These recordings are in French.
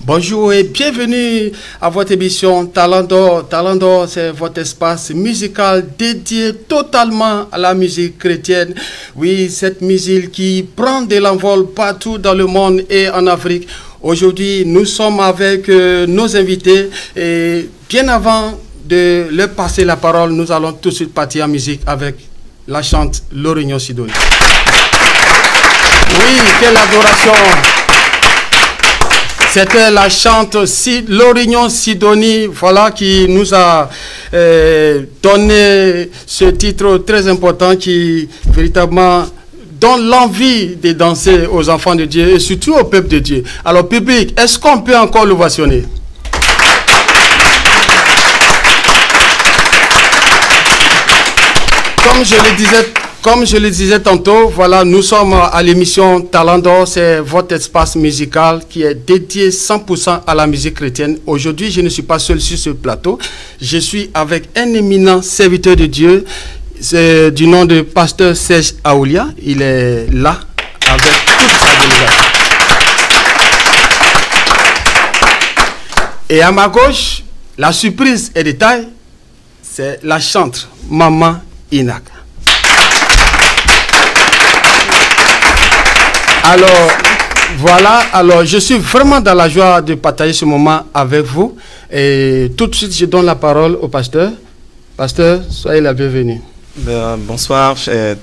Bonjour et bienvenue à votre émission Talent d'Or. Talent d'Or, c'est votre espace musical dédié totalement à la musique chrétienne. Oui, cette musique qui prend de l'envol partout dans le monde et en Afrique. Aujourd'hui, nous sommes avec nos invités et bien avant de leur passer la parole, nous allons tout de suite partir en musique avec la chante Lorignon Sidonie. Oui, quelle adoration! C'était la chante Lorignon Sidonie, voilà, qui nous a donné ce titre très important qui véritablement donne l'envie de danser aux enfants de Dieu et surtout au peuple de Dieu. Alors, public, est-ce qu'on peut encore l'ovationner? Comme je le disais tantôt, voilà, nous sommes à l'émission Talent d'Or, c'est votre espace musical qui est dédié 100% à la musique chrétienne. Aujourd'hui, je ne suis pas seul sur ce plateau, je suis avec un éminent serviteur de Dieu, c'est du nom de pasteur Serge Aoulia. Il est là avec toute sa délégation. Et à ma gauche, la surprise et détail, c'est la chanteuse Maman Inak. Alors, voilà, alors je suis vraiment dans la joie de partager ce moment avec vous. Et tout de suite, je donne la parole au pasteur. Pasteur, soyez la bienvenue. Bonsoir, chers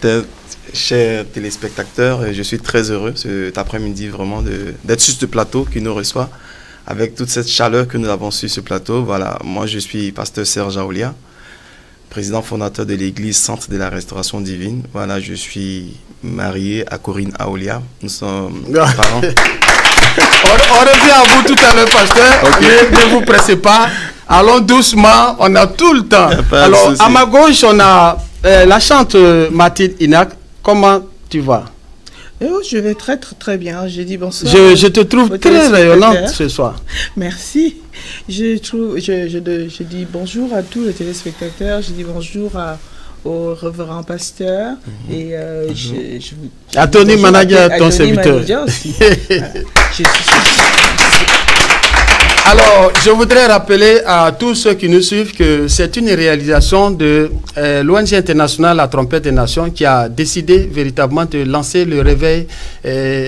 téléspectateurs. Je suis très heureux cet après-midi vraiment d'être sur ce plateau qui nous reçoit avec toute cette chaleur que nous avons sur ce plateau. Voilà, moi je suis pasteur Serge Aoulia, président fondateur de l'église Centre de la Restauration Divine. Voilà, je suis marié à Corinne Aoulia. Nous sommes parents. On revient à vous tout à l'heure, pasteur. Okay. Ne vous pressez pas. Allons doucement, on a tout le temps. Alors, à ma gauche, on a la chanteuse Mathilde Inak. Comment tu vas? Oh, je vais très bien. Je dis bonsoir. Je te trouve très rayonnante ce soir. Merci. Je dis bonjour à tous les téléspectateurs. Je dis bonjour au révérend pasteur. Et à Tony Managa, ton serviteur. Alors, je voudrais rappeler à tous ceux qui nous suivent que c'est une réalisation de l'ONG internationale La Trompette des Nations qui a décidé véritablement de lancer le réveil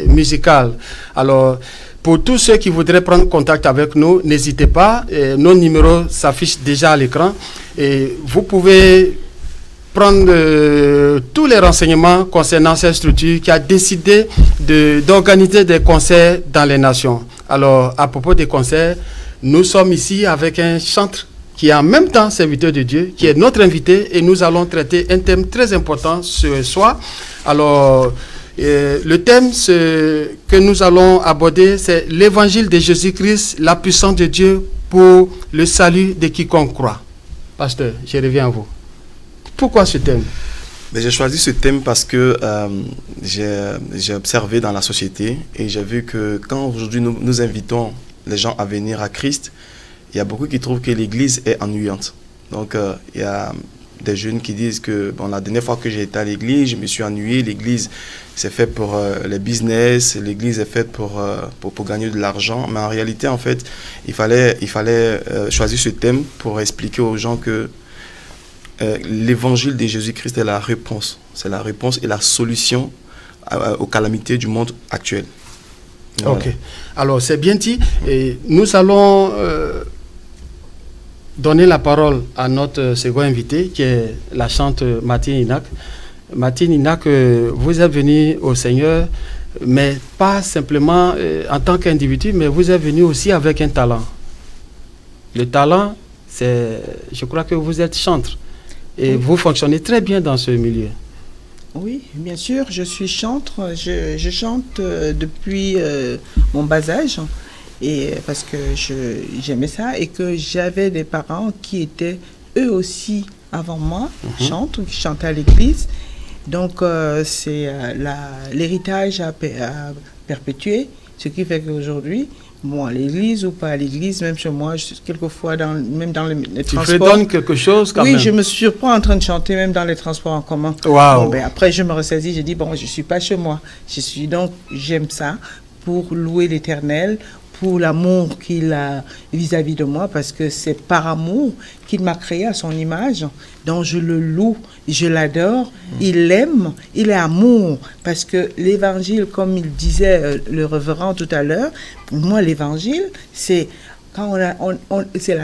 musical. Alors, pour tous ceux qui voudraient prendre contact avec nous, n'hésitez pas. Nos numéros s'affichent déjà à l'écran. Et vous pouvez prendre tous les renseignements concernant cette structure qui a décidé d'organiser des concerts dans les nations. Alors, à propos des concerts, nous sommes ici avec un chanteur qui est en même temps serviteur de Dieu, qui est notre invité, et nous allons traiter un thème très important ce soir. Alors, le thème que nous allons aborder, c'est l'évangile de Jésus-Christ, la puissance de Dieu pour le salut de quiconque croit. Pasteur, je reviens à vous. Pourquoi ce thème? J'ai choisi ce thème parce que j'ai observé dans la société et j'ai vu que quand aujourd'hui nous invitons les gens à venir à Christ, il y a beaucoup qui trouvent que l'église est ennuyante. Donc il y a des jeunes qui disent que bon, la dernière fois que j'ai été à l'église, je me suis ennuyé, l'église c'est fait pour les business, l'église est faite pour gagner de l'argent. Mais en réalité, en fait, il fallait choisir ce thème pour expliquer aux gens que l'évangile de Jésus-Christ est la réponse. C'est la réponse et la solution aux calamités du monde actuel. Voilà. Ok. Alors, c'est bien dit. Et nous allons donner la parole à notre second invité, qui est la chanteuse Mathilde Inak. Mathilde Inak, vous êtes venue au Seigneur, mais pas simplement en tant qu'individu, mais vous êtes venu aussi avec un talent. Le talent, c'est, je crois que vous êtes chanteur. Et vous fonctionnez très bien dans ce milieu. Oui, bien sûr, je suis chanteur. Je chante depuis mon bas âge, et parce que j'aimais ça et que j'avais des parents qui étaient eux aussi avant moi, chantent, qui chantaient à l'église. Donc c'est l'héritage à perpétuer, ce qui fait qu'aujourd'hui, bon, à l'église ou pas à l'église, même chez moi, quelquefois, même dans les transports. Tu fredonnes quelque chose quand même. Oui, je me surprends en train de chanter, même dans les transports en commun. Wow. Bon, ben, après, je me ressaisis, je dis, bon, je ne suis pas chez moi. Donc, j'aime ça pour louer l'Éternel, pour l'amour qu'il a vis-à-vis de moi, parce que c'est par amour qu'il m'a créé à son image. Donc je le loue, je l'adore, il l'aime, il est amour. Parce que l'évangile, comme il disait le révérend tout à l'heure, pour moi l'évangile, c'est quand c'est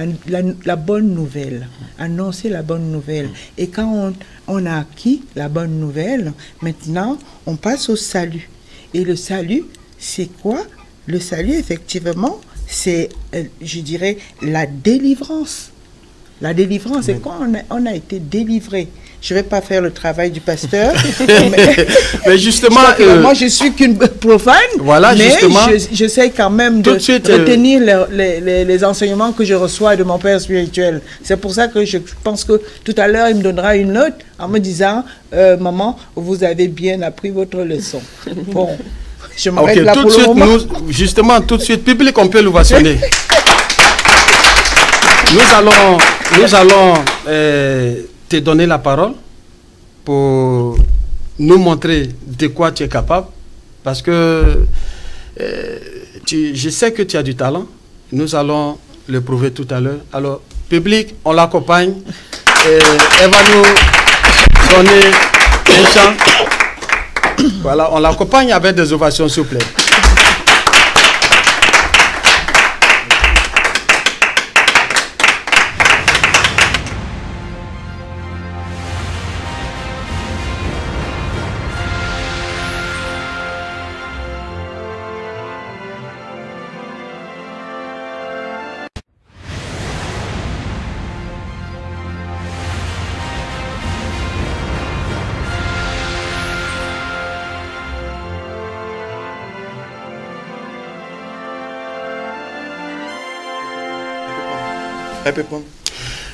la bonne nouvelle, annoncer la bonne nouvelle. Et quand on a acquis la bonne nouvelle, maintenant on passe au salut. Et le salut, c'est quoi? Le salut, effectivement, c'est, je dirais, la délivrance. La délivrance, c'est quand on a été délivré. Je ne vais pas faire le travail du pasteur. mais justement... moi, je suis qu'une profane. Voilà, mais justement. J'essaie quand même de retenir les enseignements que je reçois de mon père spirituel. C'est pour ça que je pense que tout à l'heure, il me donnera une note en me disant « Maman, vous avez bien appris votre leçon. » Bon. Je m'arrête là tout pour de suite, le moment. justement, tout de suite, public, on peut l'ovationner. Nous allons te donner la parole pour nous montrer de quoi tu es capable. Parce que je sais que tu as du talent. Nous allons le prouver tout à l'heure. Alors, public, on l'accompagne. Elle va nous donner un chant. Voilà, on l'accompagne avec des ovations, s'il vous plaît.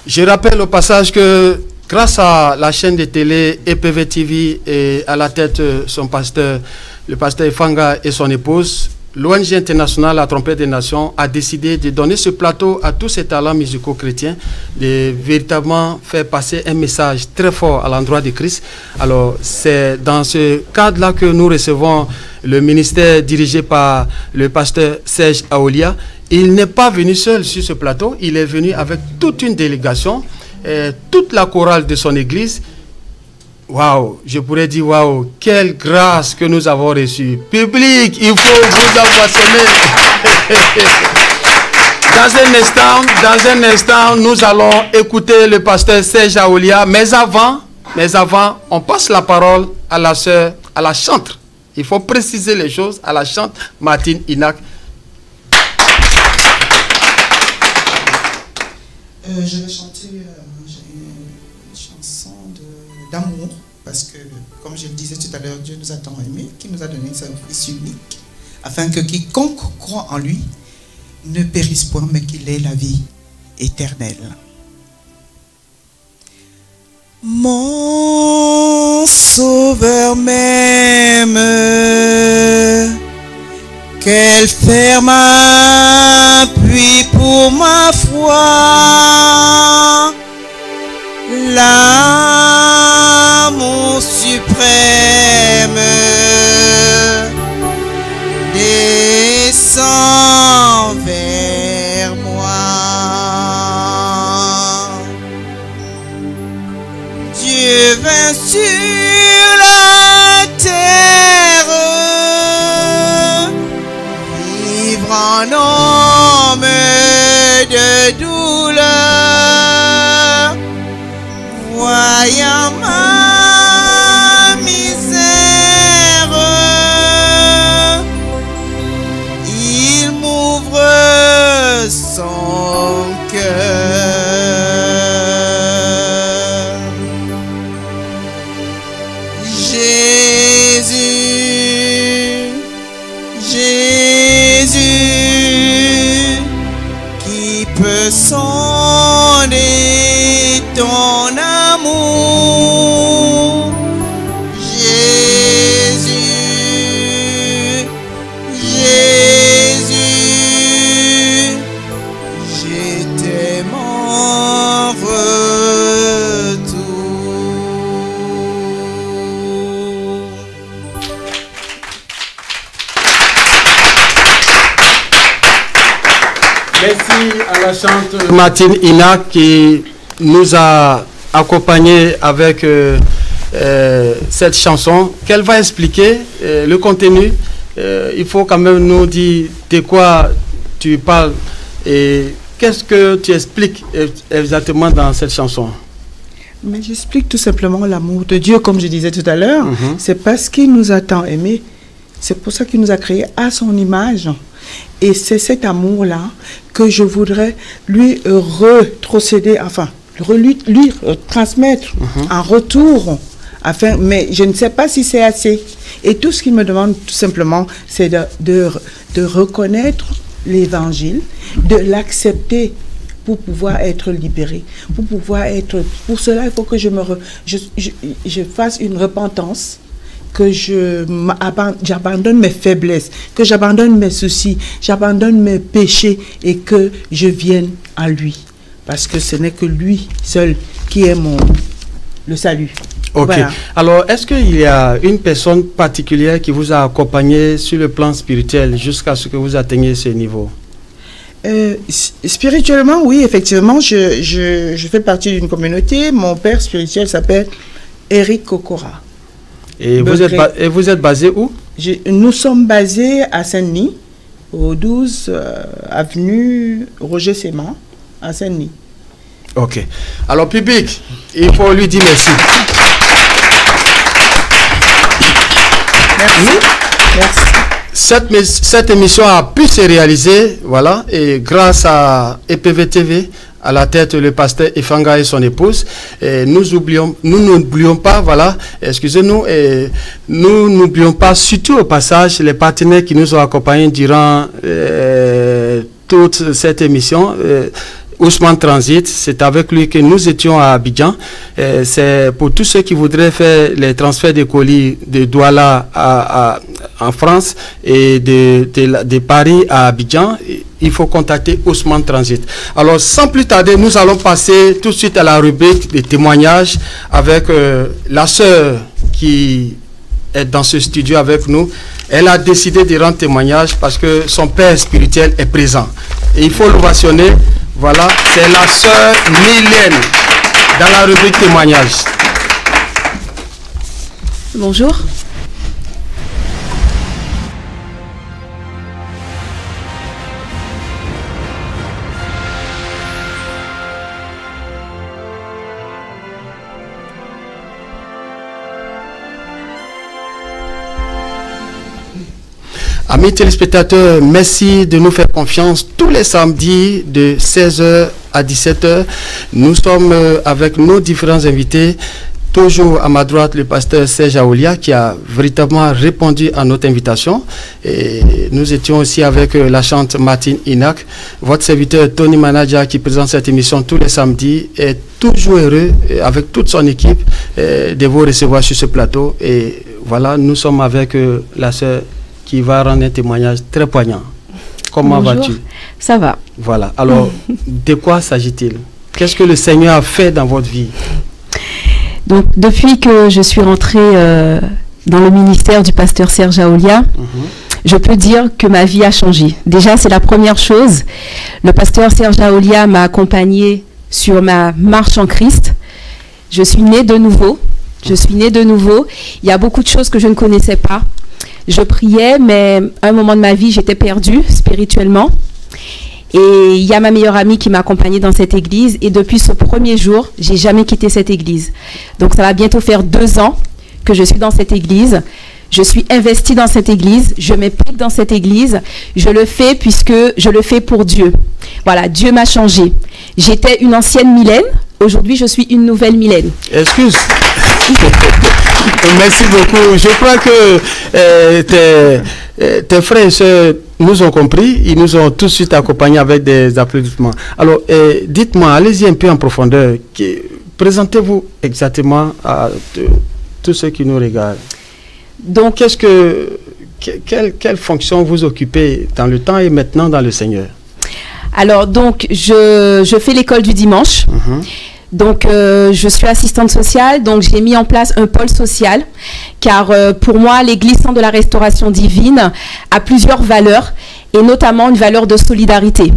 Je rappelle au passage que grâce à la chaîne de télé EPV TV et à la tête son pasteur, le pasteur Ifanga et son épouse, l'ONG internationale La Trompette des Nations a décidé de donner ce plateau à tous ces talents musicaux chrétiens, de véritablement faire passer un message très fort à l'endroit de Christ. Alors c'est dans ce cadre-là que nous recevons le ministère dirigé par le pasteur Serge Aolia. Il n'est pas venu seul sur ce plateau, il est venu avec toute une délégation, toute la chorale de son église. Waouh, je pourrais dire waouh, quelle grâce que nous avons reçue. Public, il faut vous ovationner. Dans un instant, nous allons écouter le pasteur Serge Aolia. Mais avant, on passe la parole à la sœur, à la chantre. Il faut préciser les choses, à la chantre Martine Inac. Je vais chanter une chanson d'amour, parce que, comme je le disais tout à l'heure, Dieu nous a tant aimés, qu'il nous a donné son Fils unique, afin que quiconque croit en lui ne périsse point, mais qu'il ait la vie éternelle. Mon Sauveur m'aime, quel ferme appui pour ma foi, l'amour suprême descend vers moi. Dieu vint sur la terre vivre en homme de douleur, voyant ma misère, il m'ouvre son cœur. Jésus, Jésus, qui peut sonder ton amour. Jésus, Jésus, je t'aime en retour. Merci à la chanteuse Martine Inac qui nous a accompagnés avec cette chanson qu'elle va expliquer le contenu. Il faut quand même nous dire de quoi tu parles et qu'est-ce que tu expliques exactement dans cette chanson. Mais j'explique tout simplement l'amour de Dieu, comme je disais tout à l'heure. C'est parce qu'il nous a tant aimés. C'est pour ça qu'il nous a créés à son image. Et c'est cet amour-là que je voudrais lui retrocéder, enfin, lui transmettre en retour. Mais je ne sais pas si c'est assez. Et tout ce qu'il me demande, tout simplement, c'est de reconnaître l'évangile, de l'accepter pour pouvoir être libéré, pour cela, il faut que je fasse une repentance, que j'abandonne mes faiblesses, que j'abandonne mes soucis, j'abandonne mes péchés et que je vienne à lui. Parce que ce n'est que lui seul qui est le salut. Ok. Voilà. Alors, est-ce qu'il y a une personne particulière qui vous a accompagné sur le plan spirituel jusqu'à ce que vous atteigniez ce niveau? Spirituellement, oui, effectivement, je fais partie d'une communauté. Mon père spirituel s'appelle Eric Kokora. Et vous êtes basé où? Nous sommes basés à Saint-Denis, au 12 avenue Roger Séma, à Saint-Denis. Ok. Alors, public, il faut lui dire merci. Merci. Merci. Cette émission a pu se réaliser, voilà, et grâce à EPV TV, à la tête le pasteur Ifanga et son épouse. Et nous n'oublions pas, voilà, excusez-nous, et nous n'oublions pas surtout au passage les partenaires qui nous ont accompagnés durant toute cette émission. Ousmane Transit, c'est avec lui que nous étions à Abidjan. C'est pour tous ceux qui voudraient faire les transferts de colis de Douala en France et de Paris à Abidjan. Il faut contacter Ousmane Transit. Alors, sans plus tarder, nous allons passer tout de suite à la rubrique des témoignages avec la sœur qui est dans ce studio avec nous. Elle a décidé de rendre témoignage parce que son père spirituel est présent. Et il faut l'ovationner. Voilà, c'est la sœur Mylène dans la rubrique témoignage. Bonjour. Amis téléspectateurs, merci de nous faire confiance tous les samedis de 16h à 17h. Nous sommes avec nos différents invités. Toujours à ma droite, le pasteur Serge Aoulia qui a véritablement répondu à notre invitation. Et nous étions aussi avec la chante Martine Inac. Votre serviteur Tony Manaja qui présente cette émission tous les samedis est toujours heureux avec toute son équipe de vous recevoir sur ce plateau. Et voilà, nous sommes avec la sœur qui va rendre un témoignage très poignant. Comment vas-tu? Ça va. Voilà. Alors, de quoi s'agit-il? Qu'est-ce que le Seigneur a fait dans votre vie? Donc, depuis que je suis rentrée dans le ministère du pasteur Serge Aoulia, je peux dire que ma vie a changé. Déjà, c'est la première chose. Le pasteur Serge Aoulia m'a accompagnée sur ma marche en Christ. Je suis née de nouveau. Il y a beaucoup de choses que je ne connaissais pas. Je priais, mais à un moment de ma vie, j'étais perdue spirituellement. Et il y a ma meilleure amie qui m'a accompagnée dans cette église. Et depuis ce premier jour, je n'ai jamais quitté cette église. Donc ça va bientôt faire 2 ans que je suis dans cette église. Je suis investie dans cette église. Je m'implique dans cette église. Je le fais puisque je le fais pour Dieu. Voilà, Dieu m'a changé. J'étais une ancienne Mylène. Aujourd'hui, je suis une nouvelle Mylène. Excuse. Merci beaucoup. Je crois que tes frères et sœurs nous ont compris. Ils nous ont tout de suite accompagnés avec des applaudissements. Alors, dites-moi, allez-y un peu en profondeur. Présentez-vous exactement à tous ceux qui nous regardent. Donc, quelle fonction vous occupez dans le temps et maintenant dans le Seigneur? Alors, donc, je fais l'école du dimanche. Donc, je suis assistante sociale, donc j'ai mis en place un pôle social, car pour moi, l'Église Centre de la Restauration Divine a plusieurs valeurs et notamment une valeur de solidarité,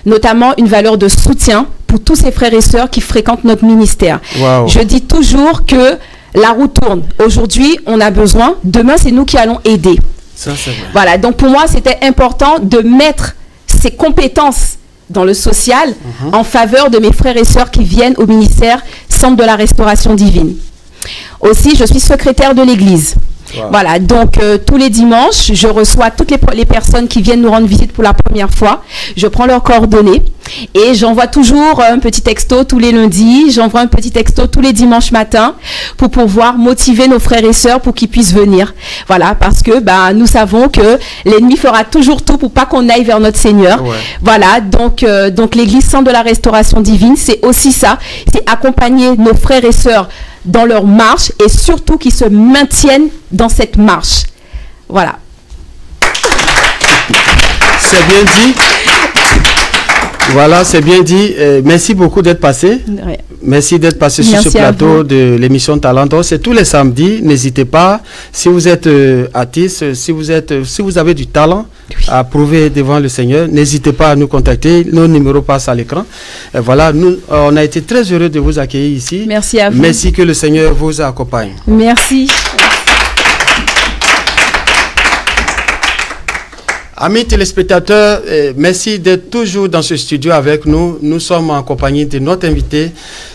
notamment une valeur de soutien pour tous ces frères et sœurs qui fréquentent notre ministère. Wow. Je dis toujours que la roue tourne. Aujourd'hui, on a besoin. Demain, c'est nous qui allons aider. Ça, c'est vrai. Voilà. Donc, pour moi, c'était important de mettre ces compétences dans le social en faveur de mes frères et sœurs qui viennent au ministère Centre de la Restauration Divine. Aussi, je suis secrétaire de l'Église. Wow. Voilà, donc tous les dimanches, je reçois toutes les personnes qui viennent nous rendre visite pour la première fois. Je prends leurs coordonnées et j'envoie toujours un petit texto tous les lundis. J'envoie un petit texto tous les dimanches matins pour pouvoir motiver nos frères et sœurs pour qu'ils puissent venir. Voilà, parce que nous savons que l'ennemi fera toujours tout pour pas qu'on aille vers notre Seigneur. Ouais. Voilà, donc l'Église Centre de la Restauration Divine, c'est aussi ça. C'est accompagner nos frères et sœurs dans leur marche et surtout qu'ils se maintiennent dans cette marche. Voilà. C'est bien dit. Voilà, c'est bien dit. Merci beaucoup d'être passé. Ouais. Merci d'être passé sur Merci ce à plateau vous. de l'émission Talento. C'est tous les samedis. N'hésitez pas. Si vous êtes artiste, si vous avez du talent à prouver devant le Seigneur, n'hésitez pas à nous contacter. Nos numéros passent à l'écran. Voilà, nous, on a été très heureux de vous accueillir ici. Merci à vous. Merci, que le Seigneur vous accompagne. Merci. Amis téléspectateurs, merci d'être toujours dans ce studio avec nous. Nous sommes en compagnie de notre invité,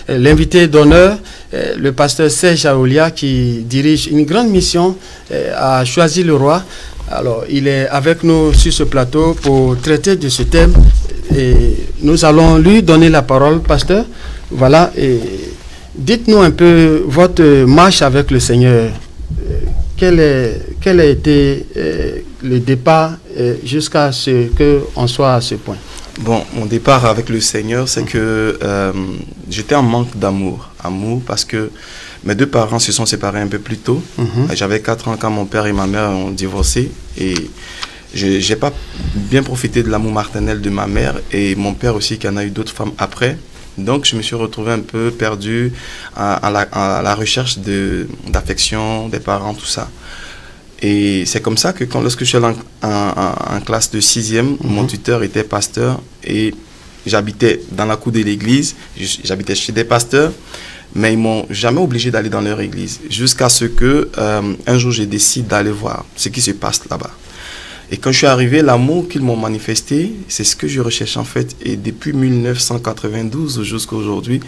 l'invité d'honneur, le pasteur Serge Aoulia, qui dirige une grande mission à Choisy-le-Roi. Alors, il est avec nous sur ce plateau pour traiter de ce thème. Et nous allons lui donner la parole, pasteur. Voilà, et dites-nous un peu votre marche avec le Seigneur. Quel a été le départ jusqu'à ce qu'on soit à ce point? Bon, mon départ avec le Seigneur, c'est que j'étais en manque d'amour. Amour parce que mes deux parents se sont séparés un peu plus tôt. J'avais 4 ans quand mon père et ma mère ont divorcé. Et je n'ai pas bien profité de l'amour maternel de ma mère et mon père aussi qui en a eu d'autres femmes après. Donc, je me suis retrouvé un peu perdu à la recherche d'affection des parents, tout ça. Et c'est comme ça que lorsque je suis allé en classe de 6e, mon tuteur était pasteur et j'habitais dans la cour de l'église, j'habitais chez des pasteurs, mais ils m'ont jamais obligé d'aller dans leur église jusqu'à ce que un jour je décide d'aller voir ce qui se passe là-bas. Et quand je suis arrivé, l'amour qu'ils m'ont manifesté, c'est ce que je recherche en fait. Et depuis 1992 jusqu'à aujourd'hui,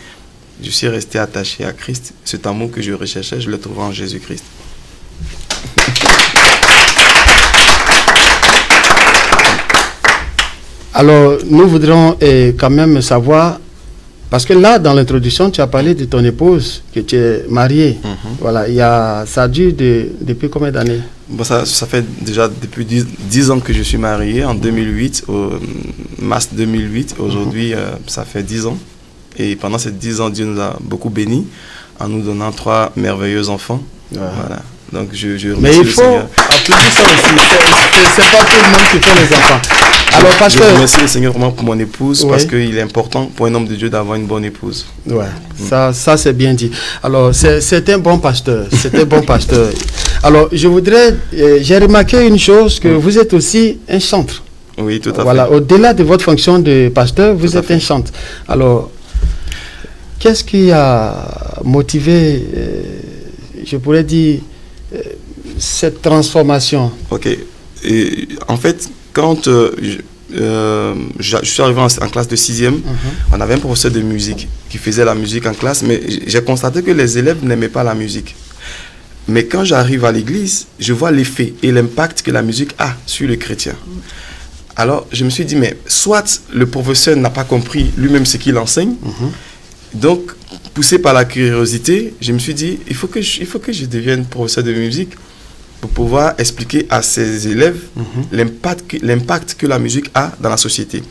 je suis resté attaché à Christ. Cet amour que je recherchais, je le trouvais en Jésus-Christ. Alors, nous voudrions quand même savoir, parce que là, dans l'introduction, tu as parlé de ton épouse, que tu es marié. Voilà, ça dure depuis combien d'années? Bon, ça fait déjà depuis 10 ans que je suis marié, en 2008, au mars 2008. Aujourd'hui, ça fait 10 ans. Et pendant ces 10 ans, Dieu nous a beaucoup bénis en nous donnant 3 merveilleux enfants. Voilà. Donc, je remercie Mais il le faut Seigneur. applaudir ça aussi. C'est pas tout le monde qui fait les enfants. Alors, pasteur, je remercie le Seigneur vraiment pour mon épouse, oui, parce qu'il est important pour un homme de Dieu d'avoir une bonne épouse. Ouais, ça c'est bien dit. Alors, c'est un bon pasteur. C'est un bon pasteur. Alors, je voudrais... j'ai remarqué une chose, que vous êtes aussi un chantre. Oui, tout à fait. Voilà, au-delà de votre fonction de pasteur, vous êtes un chantre. Alors, qu'est-ce qui a motivé, je pourrais dire, cette transformation? Ok. Et, en fait, quand je suis arrivé en classe de 6e, on avait un professeur de musique qui faisait la musique en classe, mais j'ai constaté que les élèves n'aimaient pas la musique. Mais quand j'arrive à l'église, je vois l'effet et l'impact que la musique a sur le chrétien. Alors, je me suis dit, mais soit le professeur n'a pas compris lui-même ce qu'il enseigne, donc, poussé par la curiosité, je me suis dit, il faut que je devienne professeur de musique pour pouvoir expliquer à ses élèves l'impact que la musique a dans la société.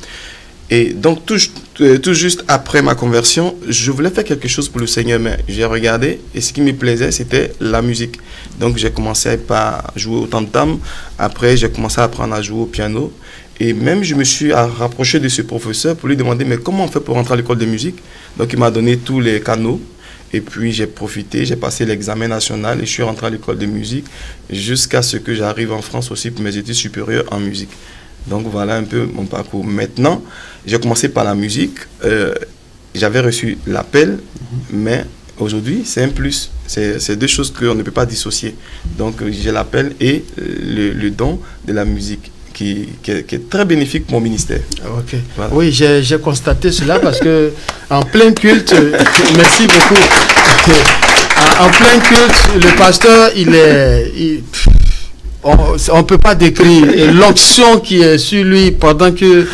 Et donc, tout juste après ma conversion, je voulais faire quelque chose pour le Seigneur, mais j'ai regardé et ce qui me plaisait, c'était la musique. Donc, j'ai commencé par jouer au tam-tam. Après, j'ai commencé à apprendre à jouer au piano. Et même, je me suis rapproché de ce professeur pour lui demander, mais comment on fait pour rentrer à l'école de musique? Donc, il m'a donné tous les canaux. Et puis, j'ai profité, j'ai passé l'examen national et je suis rentré à l'école de musique jusqu'à ce que j'arrive en France aussi pour mes études supérieures en musique. Donc voilà un peu mon parcours. Maintenant, j'ai commencé par la musique. J'avais reçu l'appel, mais aujourd'hui, c'est un plus. C'est deux choses qu'on ne peut pas dissocier. Donc j'ai l'appel et le don de la musique. Qui est très bénéfique pour mon ministère. Ok. Voilà. Oui, j'ai constaté cela parce que en plein culte, merci beaucoup. En plein culte, le pasteur, on ne peut pas décrire l'onction qui est sur lui pendant qu'il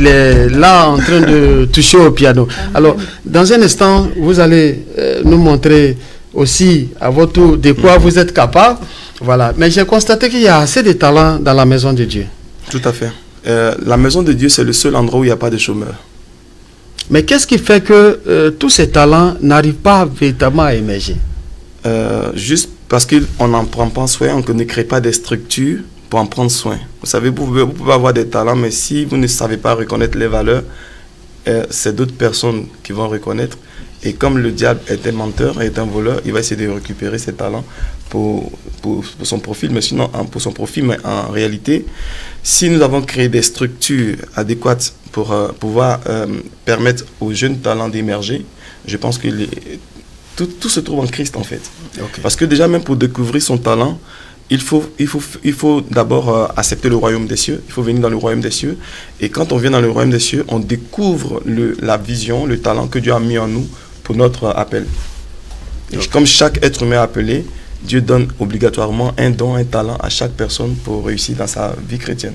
est là en train de toucher au piano. Alors, dans un instant, vous allez nous montrer aussi à votre tour de quoi vous êtes capable. Voilà. Mais j'ai constaté qu'il y a assez de talents dans la maison de Dieu. Tout à fait. La maison de Dieu, c'est le seul endroit où il n'y a pas de chômeurs. Mais qu'est-ce qui fait que tous ces talents n'arrivent pas véritablement à émerger? Juste parce qu'on n'en prend pas soin, on ne crée pas des structures pour en prendre soin. Vous savez, vous pouvez avoir des talents, mais si vous ne savez pas reconnaître les valeurs, c'est d'autres personnes qui vont reconnaître. Et comme le diable est un menteur, est un voleur, il va essayer de récupérer ses talents pour son profil, mais sinon pour son profit. Mais en réalité, si nous avons créé des structures adéquates pour pouvoir permettre aux jeunes talents d'émerger, je pense que tout se trouve en Christ en fait. Okay. Parce que déjà même pour découvrir son talent, il faut d'abord accepter le royaume des cieux. Il faut venir dans le royaume des cieux. Et quand on vient dans le royaume des cieux, on découvre la vision, le talent que Dieu a mis en nous pour notre appel. Et comme chaque être humain appelé, Dieu donne obligatoirement un don, un talent à chaque personne pour réussir dans sa vie chrétienne.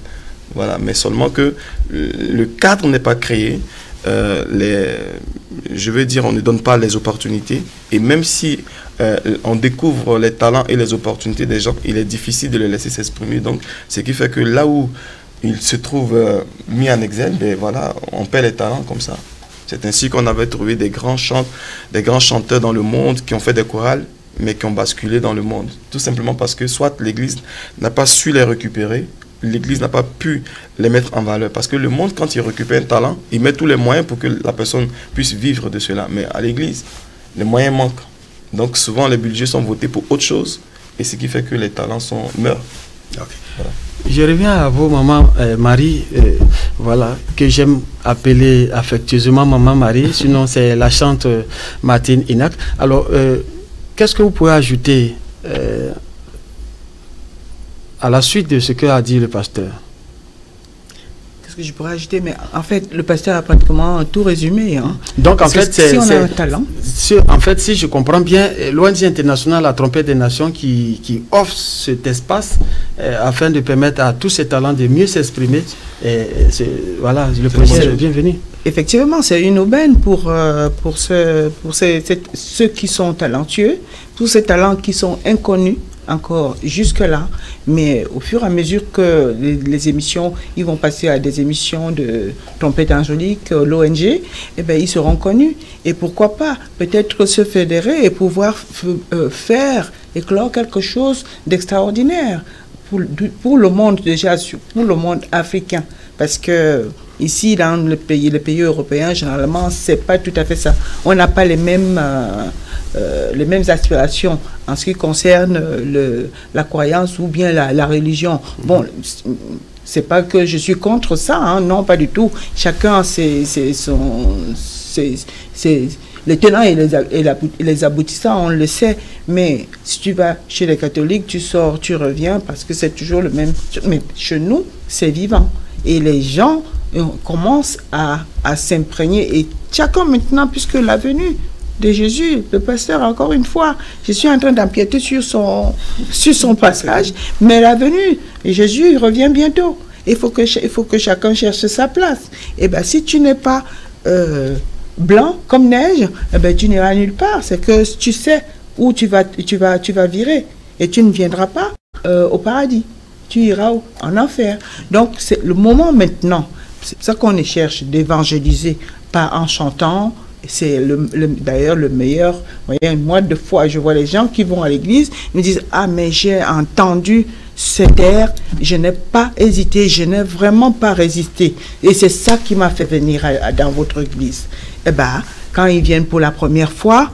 Voilà. Mais seulement que le cadre n'est pas créé. Je veux dire, on ne donne pas les opportunités. Et même si on découvre les talents et les opportunités des gens, il est difficile de les laisser s'exprimer. Donc, ce qui fait que là où ils se trouvent mis en exergue, ben voilà, on perd les talents comme ça. C'est ainsi qu'on avait trouvé des grands chanteurs dans le monde qui ont fait des chorales, mais qui ont basculé dans le monde. Tout simplement parce que soit l'Église n'a pas su les récupérer, l'Église n'a pas pu les mettre en valeur. Parce que le monde, quand il récupère un talent, il met tous les moyens pour que la personne puisse vivre de cela. Mais à l'Église, les moyens manquent. Donc souvent, les budgets sont votés pour autre chose, et ce qui fait que les talents meurent. Okay. Voilà. Je reviens à vous, maman Marie, voilà, que j'aime appeler affectueusement maman Marie, sinon c'est la chante Martine Inac. Alors, qu'est-ce que vous pouvez ajouter à la suite de ce que a dit le pasteur? Qu'est-ce que je pourrais ajouter? Mais en fait, le pasteur a pratiquement tout résumé. Hein. Donc, en fait, si on a un talent. En fait, si je comprends bien, l'ONG internationale, la Trompette des Nations, qui offre cet espace afin de permettre à tous ces talents de mieux s'exprimer. Voilà, le projet est bienvenu. Effectivement, c'est une aubaine pour ceux qui sont talentueux, tous ces talents qui sont inconnus encore jusque-là, mais au fur et à mesure que les émissions, ils vont passer à des émissions de trompette angélique, l'ONG, eh bien, ils seront connus. Et pourquoi pas, peut-être se fédérer et pouvoir faire éclore quelque chose d'extraordinaire pour le monde déjà, pour le monde africain. Parce que ici, dans les pays européens, généralement, c'est pas tout à fait ça. On n'a pas les mêmes aspirations en ce qui concerne la croyance ou bien la religion. Bon, c'est pas que je suis contre ça, hein, non, pas du tout. Chacun les tenants et les aboutissants, on le sait. Mais si tu vas chez les catholiques, tu sors, tu reviens, parce que c'est toujours le même. Mais chez nous, c'est vivant. Et les gens commencent à s'imprégner. Et chacun maintenant, puisque la venue de Jésus, le pasteur, encore une fois, je suis en train d'empiéter sur son passage, mais la venue, et Jésus, il revient bientôt. Il faut que chacun cherche sa place. Et bien, si tu n'es pas blanc comme neige, eh ben, tu n'iras nulle part. C'est que tu sais où tu vas virer. Et tu ne viendras pas au paradis. Tu iras en enfer. Donc, c'est le moment maintenant. C'est ça qu'on cherche, d'évangéliser, pas en chantant. C'est d'ailleurs le meilleur moyen. Moi, deux fois, je vois les gens qui vont à l'église, ils me disent « Ah, mais j'ai entendu cet air, je n'ai pas hésité, je n'ai vraiment pas résisté. » Et c'est ça qui m'a fait venir dans votre église. Eh bien, quand ils viennent pour la première fois,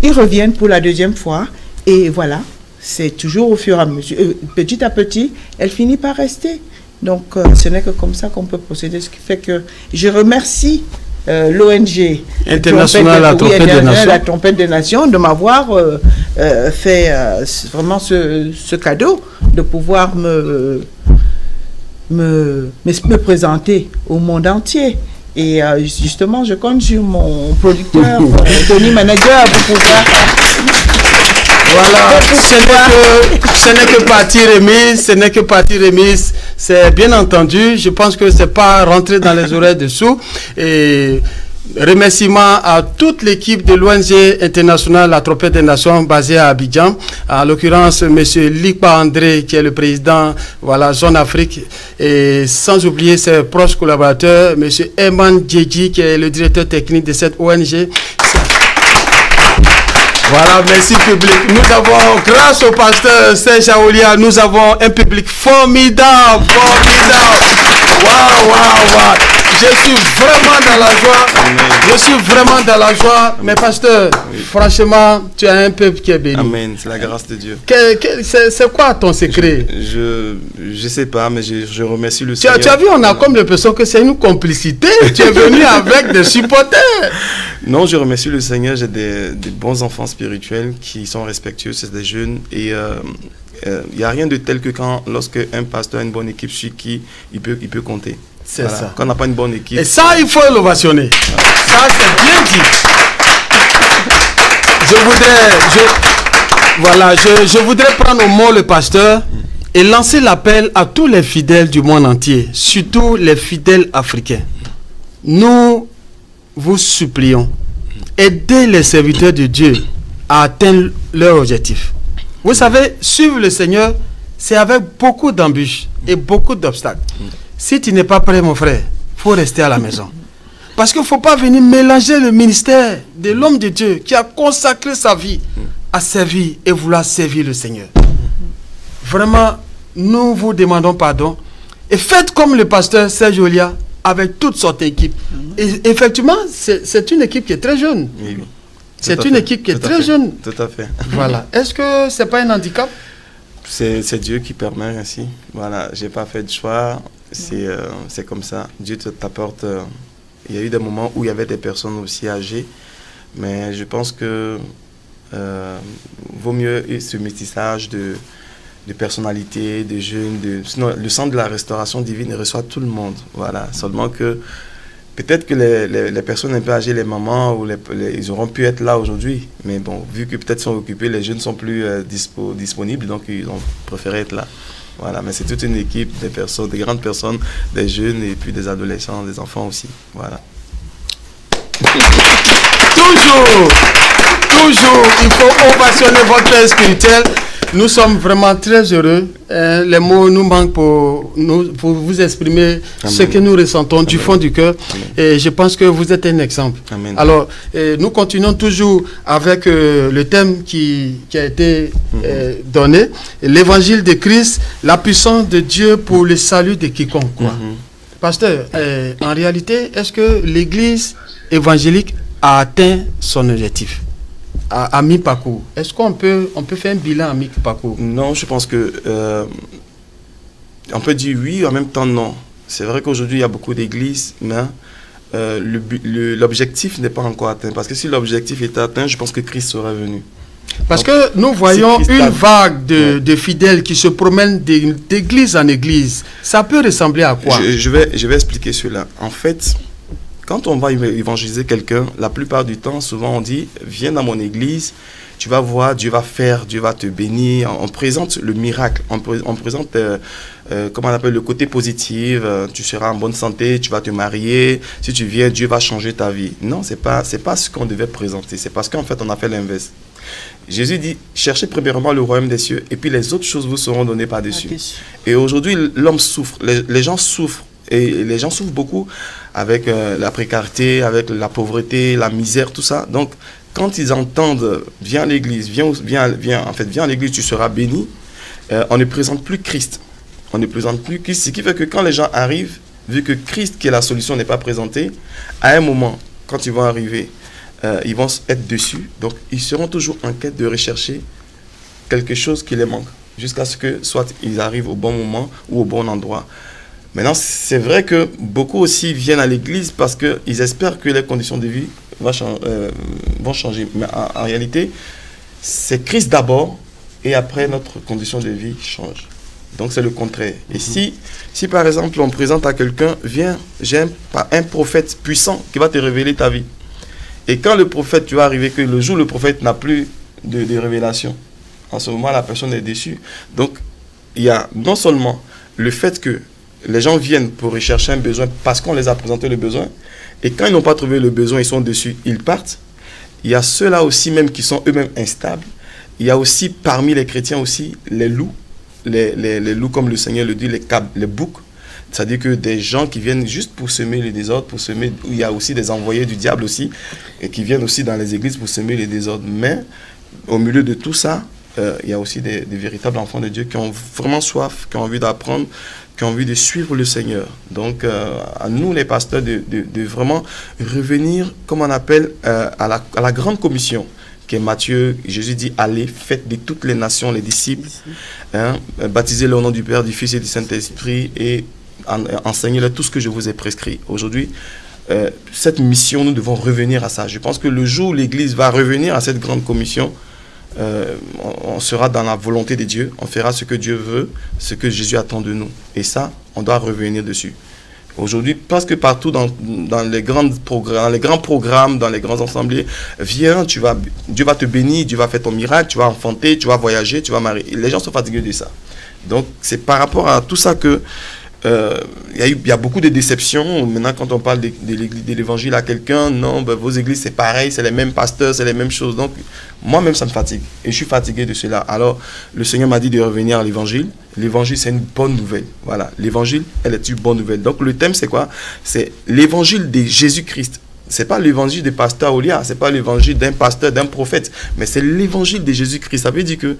ils reviennent pour la deuxième fois. Et voilà, c'est toujours au fur et à mesure. Petit à petit, elle finit par rester. Donc, ce n'est que comme ça qu'on peut procéder, ce qui fait que je remercie l'ONG internationale la Trompette des Nations de m'avoir fait vraiment ce cadeau de pouvoir me présenter au monde entier. Et justement, je compte sur mon producteur, Tony Manager, pour pouvoir... Voilà, ce n'est que partie remise, ce n'est que partie remise. C'est bien entendu, je pense que c'est pas rentré dans les oreilles dessous. Et remerciements à toute l'équipe de l'ONG internationale La Trompette des Nations basée à Abidjan, en l'occurrence M. Likpa André qui est le président, voilà, Zone Afrique, et sans oublier ses proches collaborateurs, M. Eman Djedji qui est le directeur technique de cette ONG. Voilà, merci public. Nous avons, grâce au pasteur Serge Aoulia, nous avons un public formidable, formidable. Waouh, waouh, waouh. Je suis vraiment dans la joie. Je suis vraiment dans la joie. Mais pasteur, franchement, tu as un peuple qui est béni. Amen, c'est la grâce de Dieu. C'est quoi ton secret? Je sais pas, mais je remercie le Seigneur. Tu as vu, on a comme l'impression que c'est une complicité. Tu es venu avec des supporters. Non, je remercie le Seigneur. J'ai des bons enfants spirituels qui sont respectueux, c'est des jeunes. Et il n'y a rien de tel que lorsque un pasteur a une bonne équipe sur qui il peut compter. C'est voilà. Ça. Quand on n'a pas une bonne équipe. Et ça, il faut l'ovationner. Ça, c'est bien dit. Je voudrais prendre au mot le pasteur et lancer l'appel à tous les fidèles du monde entier, surtout les fidèles africains. Nous vous supplions, aidez les serviteurs de Dieu à atteindre leur objectif. Vous savez, suivre le Seigneur, c'est avec beaucoup d'embûches et beaucoup d'obstacles. Si tu n'es pas prêt, mon frère, il faut rester à la maison. Parce qu'il ne faut pas venir mélanger le ministère de l'homme de Dieu qui a consacré sa vie à servir et vouloir servir le Seigneur. Vraiment, nous vous demandons pardon. Et faites comme le pasteur Serge Aoulia avec toute sorte d'équipe. Et effectivement, c'est une équipe qui est très jeune. Oui, oui. C'est une équipe qui est très jeune. Tout à fait. Voilà. Est-ce que ce n'est pas un handicap? C'est Dieu qui permet ainsi. Voilà, je n'ai pas fait de choix. C'est comme ça. Dieu t'apporte. Il y a eu des moments où il y avait des personnes aussi âgées, mais je pense que vaut mieux ce métissage de personnalités, de jeunes. Sinon, le centre de la restauration divine reçoit tout le monde. Voilà. Seulement que peut-être que les personnes un peu âgées, les mamans, ils auront pu être là aujourd'hui, mais bon, vu que peut-être sont occupés, les jeunes ne sont plus disponibles, donc ils ont préféré être là. Voilà, mais c'est toute une équipe de personnes, des grandes personnes, des jeunes et puis des adolescents, des enfants aussi. Voilà. Toujours, il faut ovationner votre père spirituel. Nous sommes vraiment très heureux. Les mots nous manquent pour vous exprimer Amen. Ce que nous ressentons Amen. Du fond du cœur. Et je pense que vous êtes un exemple. Amen. Alors, nous continuons toujours avec le thème qui a été donné. L'évangile de Christ, la puissance de Dieu pour le salut de quiconque. Quoi. Pasteur, en réalité, est-ce que l'Église évangélique a atteint son objectif à mi-parcours? Est-ce qu'on peut faire un bilan à mi-parcours? Non, je pense que on peut dire oui, en même temps non. C'est vrai qu'aujourd'hui il y a beaucoup d'églises, mais l'objectif n'est pas encore atteint. Parce que si l'objectif était atteint, je pense que Christ serait venu. Parce que nous voyons une vague de fidèles qui se promènent d'église en église. Ça peut ressembler à quoi? Je vais expliquer cela. En fait, quand on va évangéliser quelqu'un, la plupart du temps, souvent on dit, viens dans mon église, tu vas voir, Dieu va faire, Dieu va te bénir. On présente le miracle, on présente comment on appelle, le côté positif, tu seras en bonne santé, tu vas te marier, si tu viens, Dieu va changer ta vie. Non, c'est pas ce qu'on devait présenter, c'est parce qu'en fait on a fait l'inverse. Jésus dit, cherchez premièrement le royaume des cieux et puis les autres choses vous seront données par-dessus. Et aujourd'hui, l'homme souffre, les gens souffrent. Et les gens souffrent beaucoup avec la précarité, avec la pauvreté, la misère, tout ça. Donc, quand ils entendent « Viens à l'église, viens à l'église, tu seras béni », on ne présente plus Christ. On ne présente plus Christ, ce qui fait que quand les gens arrivent, vu que Christ, qui est la solution, n'est pas présenté, à un moment, quand ils vont arriver, ils vont être dessus. Donc, ils seront toujours en quête de rechercher quelque chose qui les manque, jusqu'à ce que soit ils arrivent au bon moment ou au bon endroit. Maintenant, c'est vrai que beaucoup aussi viennent à l'église parce qu'ils espèrent que les conditions de vie vont changer. Mais en réalité, c'est Christ d'abord et après notre condition de vie change. Donc c'est le contraire. Et si par exemple on présente à quelqu'un, viens, j'ai un prophète puissant qui va te révéler ta vie. Et quand le prophète, tu vas arriver que le jour où le prophète n'a plus de révélation, en ce moment la personne est déçue. Donc il y a non seulement le fait que les gens viennent pour rechercher un besoin parce qu'on les a présenté le besoin, et quand ils n'ont pas trouvé le besoin, ils sont déçus, ils partent. Il y a ceux-là aussi même qui sont eux-mêmes instables. Il y a aussi parmi les chrétiens aussi les loups, les loups comme le Seigneur le dit, les boucs. C'est-à-dire que des gens qui viennent juste pour semer les désordres, il y a aussi des envoyés du diable aussi, et qui viennent aussi dans les églises pour semer les désordres. Mais au milieu de tout ça, il y a aussi des véritables enfants de Dieu qui ont vraiment soif, qui ont envie d'apprendre, qui ont envie de suivre le Seigneur. Donc, à nous les pasteurs de vraiment revenir, comme on appelle, à la grande commission, qui est Matthieu. Jésus dit, allez, faites de toutes les nations les disciples, baptisez-les au nom du Père, du Fils et du Saint-Esprit, et enseignez-leur tout ce que je vous ai prescrit. Aujourd'hui, cette mission, nous devons revenir à ça. Je pense que le jour où l'Église va revenir à cette grande commission, on sera dans la volonté de Dieu, on fera ce que Dieu veut, ce que Jésus attend de nous. Et ça, on doit revenir dessus. Aujourd'hui, parce que partout dans les grands programmes, dans les grands assemblées, viens, Dieu va te bénir, Dieu va faire ton miracle, tu vas enfanter, tu vas voyager, tu vas marier. Les gens sont fatigués de ça. Donc, c'est par rapport à tout ça que il y a beaucoup de déceptions. Maintenant, quand on parle de l'évangile à quelqu'un, non, ben, vos églises c'est pareil, c'est les mêmes pasteurs, c'est les mêmes choses. Donc, moi-même, ça me fatigue. Et je suis fatigué de cela. Alors, le Seigneur m'a dit de revenir à l'évangile. L'évangile, c'est une bonne nouvelle. Voilà, l'évangile, elle est une bonne nouvelle. Donc, le thème, c'est quoi? C'est l'évangile de Jésus-Christ. C'est pas l'évangile des pasteurs Olia, c'est pas l'évangile d'un pasteur, d'un prophète, mais c'est l'évangile de Jésus-Christ. Ça veut dire que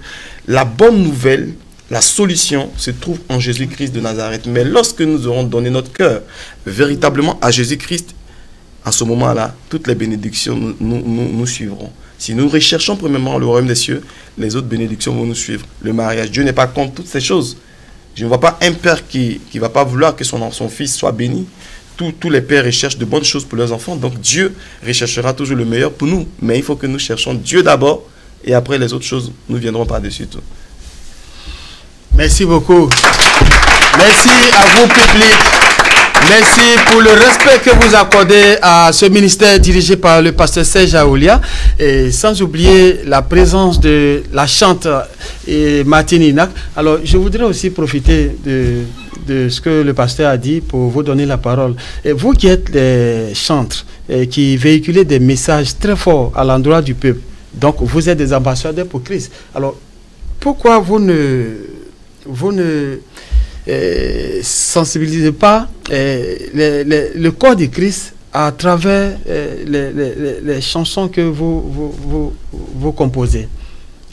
la bonne nouvelle, la solution se trouve en Jésus-Christ de Nazareth. Mais lorsque nous aurons donné notre cœur véritablement à Jésus-Christ, à ce moment-là, toutes les bénédictions nous suivront. Si nous recherchons premièrement le royaume des cieux, les autres bénédictions vont nous suivre. Le mariage, Dieu n'est pas contre toutes ces choses. Je ne vois pas un père qui ne va pas vouloir que son fils soit béni. Tous les pères recherchent de bonnes choses pour leurs enfants. Donc Dieu recherchera toujours le meilleur pour nous. Mais il faut que nous cherchions Dieu d'abord et après les autres choses, nous viendrons par-dessus tout. Merci beaucoup. Merci à vous, public. Merci pour le respect que vous accordez à ce ministère dirigé par le pasteur Serge Aoulia. Et sans oublier la présence de la chante Martine Inac. Alors, je voudrais aussi profiter de ce que le pasteur a dit pour vous donner la parole. Et vous qui êtes les chantres, qui véhiculez des messages très forts à l'endroit du peuple, donc vous êtes des ambassadeurs pour Christ. Alors, pourquoi vous ne sensibilisez pas le corps de Christ à travers les chansons que vous composez?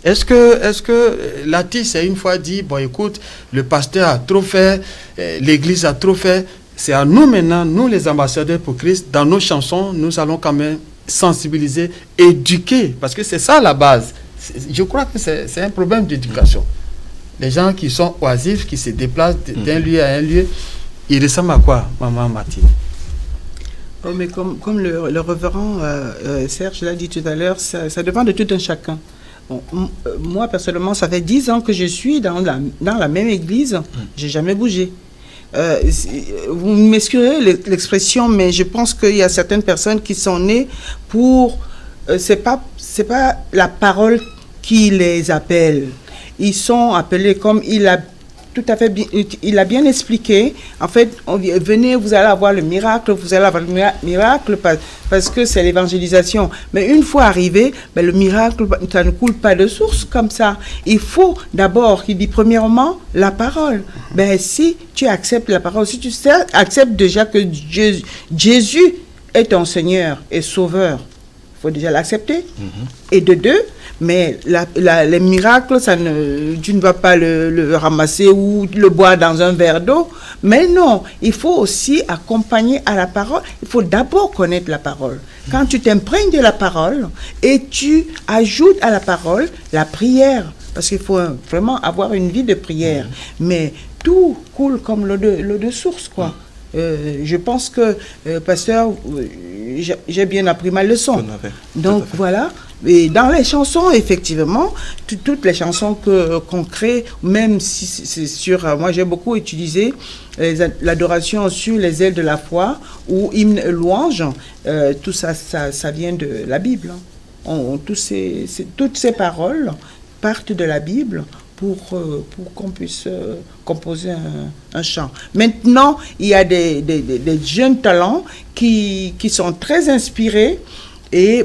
Est-ce que l'artiste a une fois dit, bon écoute, le pasteur a trop fait, l'église a trop fait, c'est à nous maintenant, nous les ambassadeurs pour Christ, dans nos chansons, nous allons quand même sensibiliser, éduquer, parce que c'est ça la base. Je crois que c'est un problème d'éducation. Les gens qui sont oisifs, qui se déplacent d'un lieu à un lieu, ils ressemblent à quoi, maman Martine? Oh, mais comme le révérend Serge l'a dit tout à l'heure, ça dépend de tout un chacun. Bon, moi, personnellement, ça fait 10 ans que je suis dans la même église. Je n'ai jamais bougé. Vous m'excuserez l'expression, mais je pense qu'il y a certaines personnes qui sont nées pour... c'est pas la parole qui les appelle. Ils sont appelés comme il a tout à fait il a bien expliqué. En fait, venez, vous allez avoir le miracle, vous allez avoir le miracle parce que c'est l'évangélisation. Mais une fois arrivé, ben, le miracle, ça ne coule pas de source comme ça. Il faut d'abord, il dit premièrement, la parole. Ben, si tu acceptes la parole, si tu acceptes déjà que Jésus est ton Seigneur et Sauveur, il faut déjà l'accepter. Et de deux, mais les miracles, tu ne vas pas le ramasser ou le boire dans un verre d'eau. Mais non, il faut aussi accompagner à la parole. Il faut d'abord connaître la parole. Quand tu t'imprègnes de la parole et tu ajoutes à la parole la prière, parce qu'il faut vraiment avoir une vie de prière. Mais tout coule comme l'eau de source, quoi. Je pense que, pasteur, j'ai bien appris ma leçon. Donc voilà. Et dans les chansons, effectivement, toutes les chansons qu'on crée, même si c'est sur... moi, j'ai beaucoup utilisé l'adoration sur les ailes de la foi ou hymne louange. Tout ça, ça vient de la Bible. Toutes ces paroles partent de la Bible pour qu'on puisse composer un chant. Maintenant, il y a des jeunes talents qui sont très inspirés et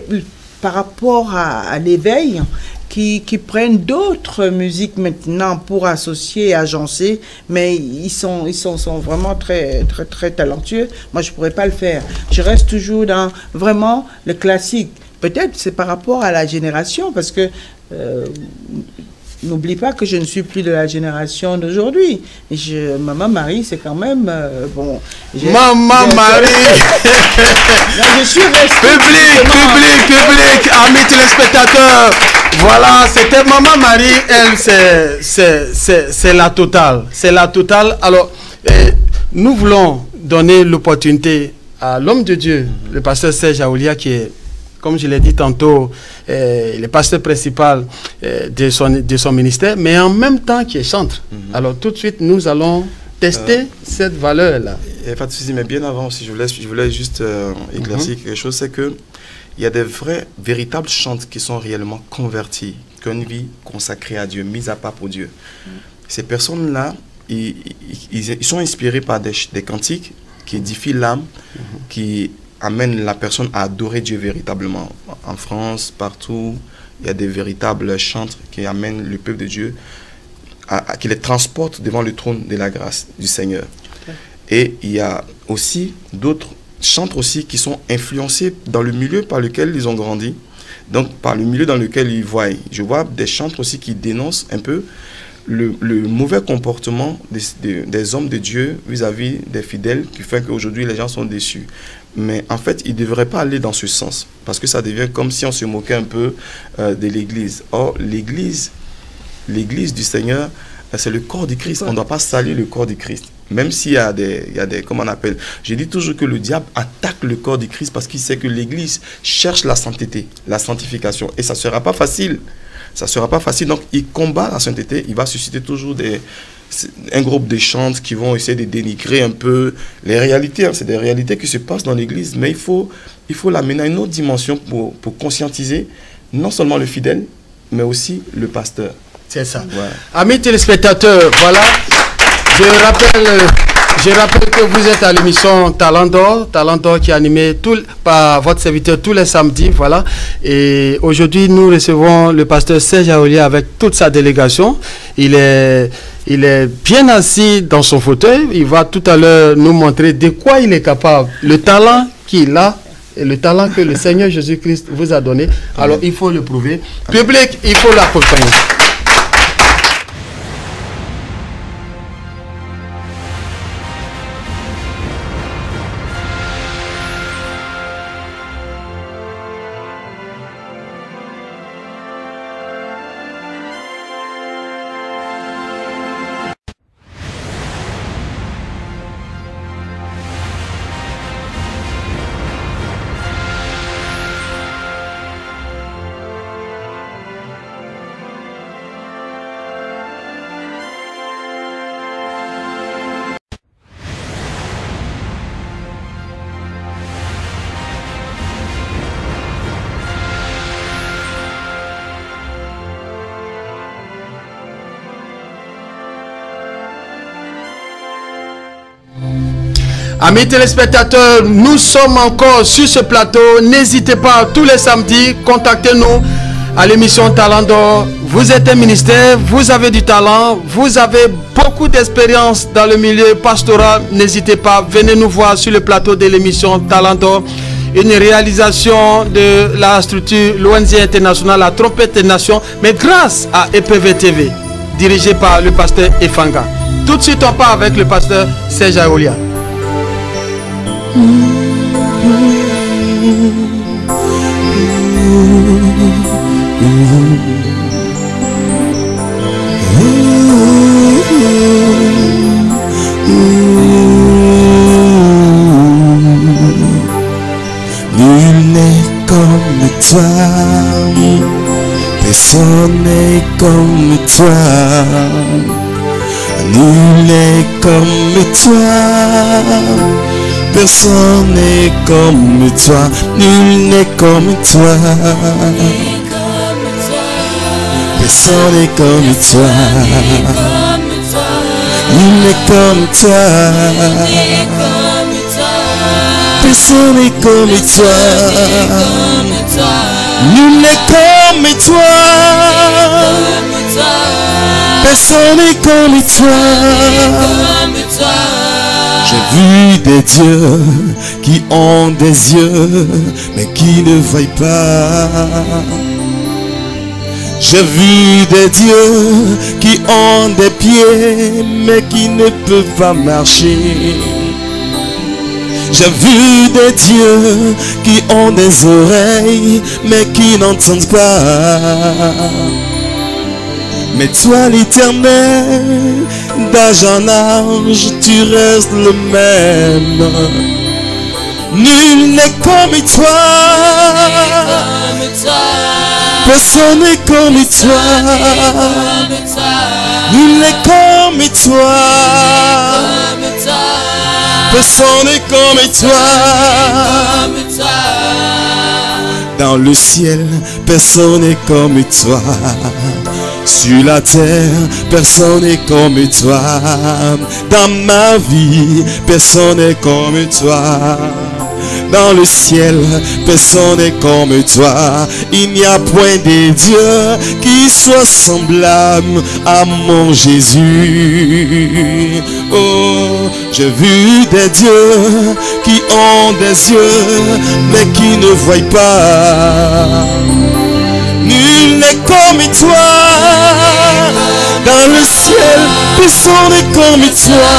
par rapport à l'éveil, qui prennent d'autres musiques maintenant pour associer, agencer, mais ils sont vraiment très, très, très talentueux. Moi, je ne pourrais pas le faire. Je reste toujours dans vraiment le classique. Peut-être c'est par rapport à la génération, parce que n'oublie pas que je ne suis plus de la génération d'aujourd'hui. Maman Marie, c'est quand même... bon. Maman Marie. Je suis restée... Public, amis téléspectateurs. Voilà, c'était Maman Marie, elle, c'est la totale. C'est la totale. Alors, nous voulons donner l'opportunité à l'homme de Dieu, le pasteur Serge Aoulia, qui est, comme je l'ai dit tantôt, le pasteur principal de son ministère, mais en même temps qui est chantre. Alors tout de suite, nous allons tester cette valeur-là. Il n'y a pas de souci, mais bien avant aussi, je voulais juste éclaircir quelque chose, c'est que il y a des véritables chantres qui sont réellement convertis, qui ont une vie consacrée à Dieu, mise à part pour Dieu. Ces personnes-là, ils sont inspirés par des cantiques qui édifient l'âme, qui amène la personne à adorer Dieu véritablement. En France, partout, il y a des véritables chantres qui amènent le peuple de Dieu, qui les transportent devant le trône de la grâce du Seigneur. Et il y a aussi d'autres chantres aussi qui sont influencés dans le milieu par lequel ils ont grandi, donc par le milieu dans lequel ils voient. Je vois des chantres aussi qui dénoncent un peu le mauvais comportement des hommes de Dieu vis-à-vis des fidèles, qui fait qu'aujourd'hui les gens sont déçus. Mais en fait, il ne devrait pas aller dans ce sens, parce que ça devient comme si on se moquait un peu de l'Église. Or, l'Église du Seigneur, c'est le corps du Christ. On ne doit pas salir le corps du Christ. Même s'il y a des, comment on appelle, je dis toujours que le diable attaque le corps du Christ parce qu'il sait que l'Église cherche la sainteté, la sanctification. Et ça ne sera pas facile. Ça ne sera pas facile. Donc, il combat la sainteté. Il va susciter toujours un groupe de chantres qui vont essayer de dénigrer un peu les réalités. C'est des réalités qui se passent dans l'Église. Mais il faut l'amener à une autre dimension pour conscientiser non seulement le fidèle, mais aussi le pasteur. C'est ça. Ouais. Amis téléspectateurs, voilà. Je rappelle que vous êtes à l'émission Talent d'Or qui est animée par votre serviteur tous les samedis, voilà. Et aujourd'hui, nous recevons le pasteur Serge Aoulia avec toute sa délégation. Il est bien assis dans son fauteuil. Il va tout à l'heure nous montrer de quoi il est capable, le talent qu'il a et le talent que le Seigneur Jésus-Christ vous a donné. Alors, il faut le prouver. Public, il faut l'accompagner. Amis téléspectateurs, nous sommes encore sur ce plateau. N'hésitez pas, tous les samedis, contactez-nous à l'émission Talent d'Or. Vous êtes un ministère, vous avez du talent, vous avez beaucoup d'expérience dans le milieu pastoral. N'hésitez pas, venez nous voir sur le plateau de l'émission Talent d'Or. Une réalisation de la structure l'ONG International, la Trompette des Nations, mais grâce à EPV TV, dirigé par le pasteur Efanga. Tout de suite, on part avec le pasteur Serge Aoulia. comme toi. Personne n'est comme toi. Nul n'est comme toi. Personne n'est comme toi. Nul n'est comme toi. Personne n'est comme toi. Nul n'est comme toi. Personne n'est comme toi. Nul n'est comme toi. Personne n'est comme toi. J'ai vu des dieux qui ont des yeux mais qui ne voient pas. J'ai vu des dieux qui ont des pieds mais qui ne peuvent pas marcher. J'ai vu des dieux qui ont des oreilles mais qui n'entendent pas. Mais toi l'Éternel, d'âge en âge, tu restes le même. Nul n'est comme toi. Personne n'est comme toi. Nul n'est comme toi. Personne n'est comme toi. Dans le ciel, personne n'est comme toi. Sur la terre, personne n'est comme toi. Dans ma vie, personne n'est comme toi. Dans le ciel, personne n'est comme toi. Il n'y a point de Dieu qui soit semblable à mon Jésus. Oh, j'ai vu des dieux qui ont des yeux mais qui ne voient pas. Nul n'est comme toi. Dans le ciel, personne n'est comme toi.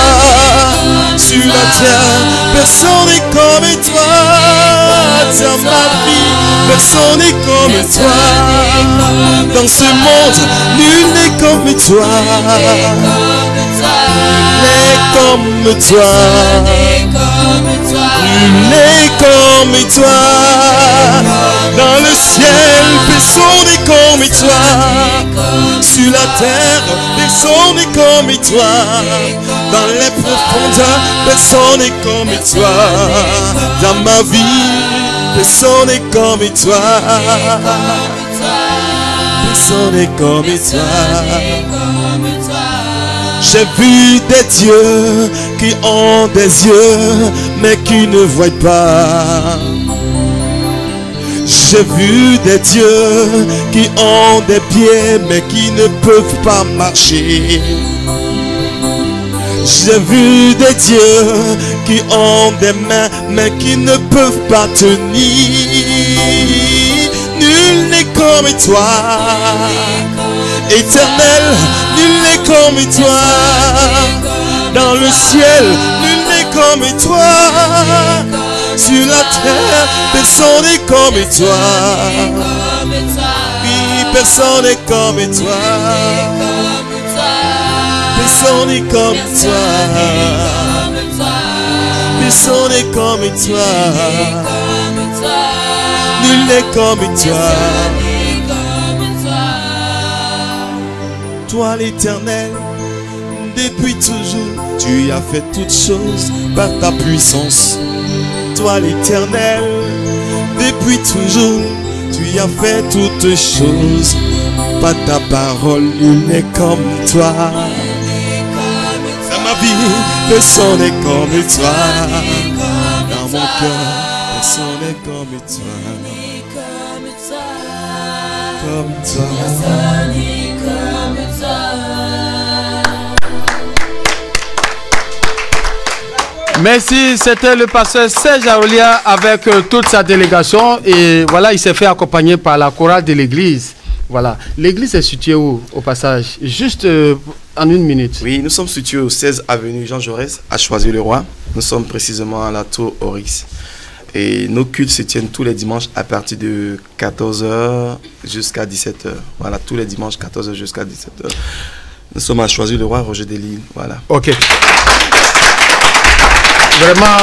Sur la terre, personne n'est comme toi. Dans ma vie, personne n'est comme toi. Dans ce monde, nul n'est comme toi. Nul n'est comme toi. Nul n'est comme toi. Dans le ciel, personne n'est comme toi. Sur la terre, personne n'est comme toi. Dans les profondeurs, personne n'est comme toi. Dans ma vie, personne n'est comme toi. Personne n'est comme toi. J'ai vu des dieux qui ont des yeux mais qui ne voient pas. J'ai vu des dieux qui ont des pieds mais qui ne peuvent pas marcher. J'ai vu des dieux qui ont des mains mais qui ne peuvent pas tenir. Nul n'est comme toi. Éternel, nul n'est comme toi. Dans le ciel, nul n'est comme toi. Sur la terre, personne n'est comme toi. Oui, personne n'est comme toi. Personne n'est comme toi. Personne n'est comme toi. Nul n'est comme toi. Toi l'Éternel, depuis toujours, tu as fait toutes choses par ta puissance. Toi l'Éternel, depuis toujours, tu as fait toutes choses par ta parole. Nul n'est comme toi. Dans ma vie, personne n'est comme toi. Dans mon cœur, personne n'est comme toi. Comme toi. Merci, c'était le pasteur Serge Aolia avec toute sa délégation et voilà, il s'est fait accompagner par la chorale de l'église. Voilà, l'église est située où au passage? Juste en une minute. Oui, nous sommes situés au 16 avenue Jean Jaurès à Choisy-le-Roi. Nous sommes précisément à la tour Oryx. Et nos cultes se tiennent tous les dimanches à partir de 14h jusqu'à 17h. Voilà, tous les dimanches 14h jusqu'à 17h. Nous sommes à Choisy-le-Roi, Roger Delisle. Voilà. Ok. Vraiment,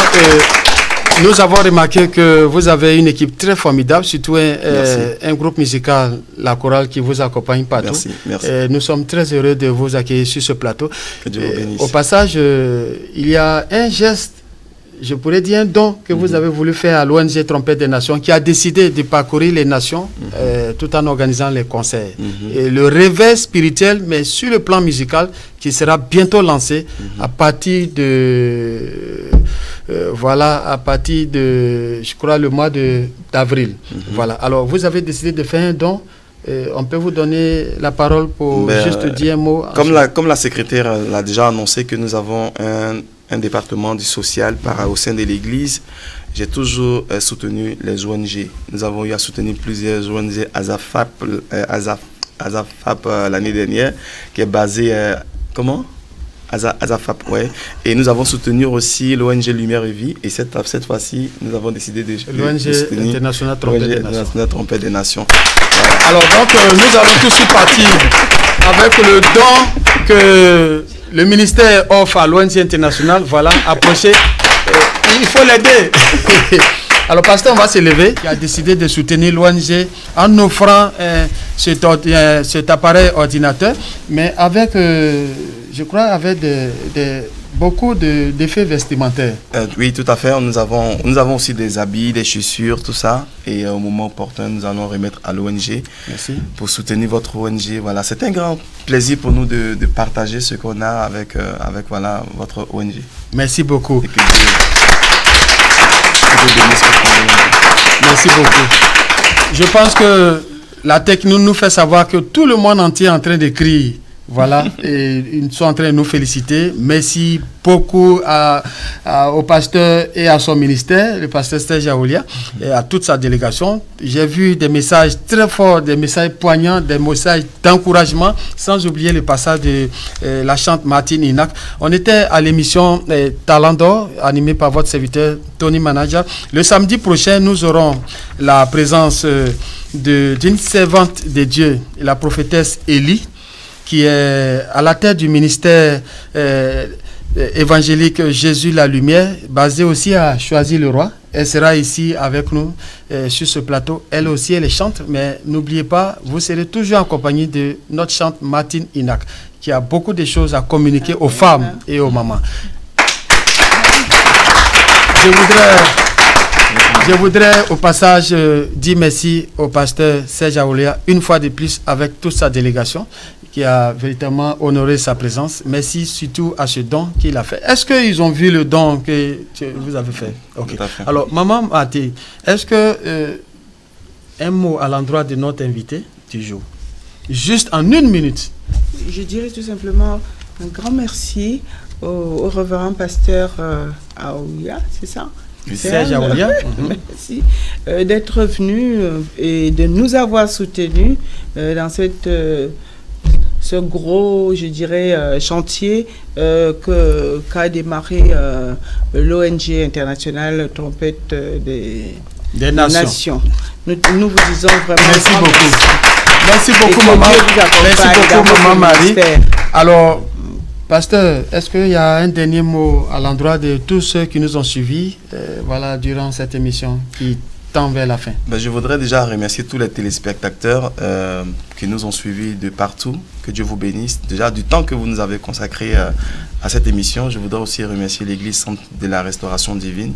nous avons remarqué que vous avez une équipe très formidable, surtout un groupe musical, la chorale, qui vous accompagne partout. Merci, merci. Nous sommes très heureux de vous accueillir sur ce plateau. Que Dieu vous bénisse. Au passage, il y a un geste, je pourrais dire un don que vous avez voulu faire à l'ONG Trompette des Nations, qui a décidé de parcourir les nations tout en organisant les concerts. Et le réveil spirituel, mais sur le plan musical, qui sera bientôt lancé à partir de... voilà, à partir de, je crois, le mois d'avril. Voilà. Alors, vous avez décidé de faire un don. On peut vous donner la parole pour juste dire un mot. Comme la secrétaire l'a déjà annoncé que nous avons un département du social au sein de l'Église, j'ai toujours soutenu les ONG. Nous avons eu à soutenir plusieurs ONG, ASAFAP l'année dernière, qui est basée... comment ASAFAP, ouais. Et nous avons soutenu aussi l'ONG Lumière et Vie. Et cette fois-ci, nous avons décidé de l'ONG Internationale Trompette des Nations. Voilà. Alors donc, nous allons tout de suite partir avec le don que le ministère offre à l'ONG Internationale. Voilà, approchez. Il faut l'aider. Alors, pasteur, on va se lever. Il a décidé de soutenir l'ONG en offrant cet appareil ordinateur, mais avec, je crois, avec beaucoup d'effets vestimentaires. Oui, tout à fait. Nous avons aussi des habits, des chaussures, tout ça. Et au moment opportun, nous allons remettre à l'ONG pour soutenir votre ONG. Voilà, c'est un grand plaisir pour nous de partager ce qu'on a avec voilà, votre ONG. Merci beaucoup. Merci beaucoup. Je pense que la technologie nous fait savoir que tout le monde entier est en train d'écrire. Voilà, et ils sont en train de nous féliciter. Merci beaucoup au pasteur et à son ministère, le pasteur Serge Aoulia, et à toute sa délégation. J'ai vu des messages très forts, des messages poignants, des messages d'encouragement, sans oublier le passage de la chante Martine Inac. On était à l'émission Talent d'Or, animée par votre serviteur Tony Manager. Le samedi prochain, nous aurons la présence d'une servante de Dieu, la prophétesse Élie, qui est à la tête du ministère évangélique Jésus la Lumière, basé aussi à Choisy-le-Roi. Elle sera ici avec nous sur ce plateau. Elle aussi, elle chante, mais n'oubliez pas, vous serez toujours en compagnie de notre chante Martine Inac, qui a beaucoup de choses à communiquer aux femmes et aux mamans. Je voudrais au passage dire merci au pasteur Serge Aoulia une fois de plus avec toute sa délégation qui a véritablement honoré sa présence. Merci surtout à ce don qu'il a fait. Est-ce qu'ils ont vu le don que vous avez fait? Okay. Alors, Maman Maté, est-ce que un mot à l'endroit de notre invité du jour? Juste en 1 minute. Je dirais tout simplement un grand merci au révérend pasteur Aoulia, c'est ça? Serge Aoulia. Merci d'être venu et de nous avoir soutenus dans ce gros, je dirais, chantier qu'a démarré l'ONG internationale Trompette des Nations. Nous vous disons vraiment merci beaucoup. Merci beaucoup, maman. Merci beaucoup, maman Marie. Alors, pasteur, est-ce qu'il y a un dernier mot à l'endroit de tous ceux qui nous ont suivis voilà, durant cette émission qui tend vers la fin? Je voudrais déjà remercier tous les téléspectateurs qui nous ont suivis de partout. Que Dieu vous bénisse. Déjà, du temps que vous nous avez consacré à cette émission, je voudrais aussi remercier l'Église Centre de la Restauration Divine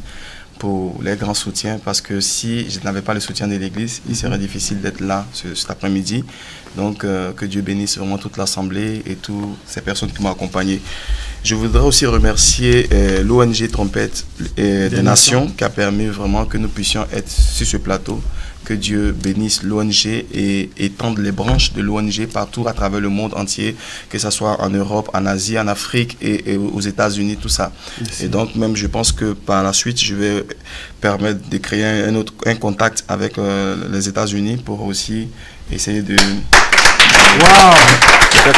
pour les grands soutiens, parce que si je n'avais pas le soutien de l'Église, il serait difficile d'être là cet après-midi. Donc, que Dieu bénisse vraiment toute l'Assemblée et toutes ces personnes qui m'ont accompagné. Je voudrais aussi remercier l'ONG Trompette des Nations qui a permis vraiment que nous puissions être sur ce plateau. Que Dieu bénisse l'ONG et étende les branches de l'ONG partout à travers le monde entier, que ce soit en Europe, en Asie, en Afrique et aux États-Unis, tout ça. Merci. Et donc, même, je pense que par la suite, je vais permettre de créer un contact avec les États-Unis pour aussi essayer de... faire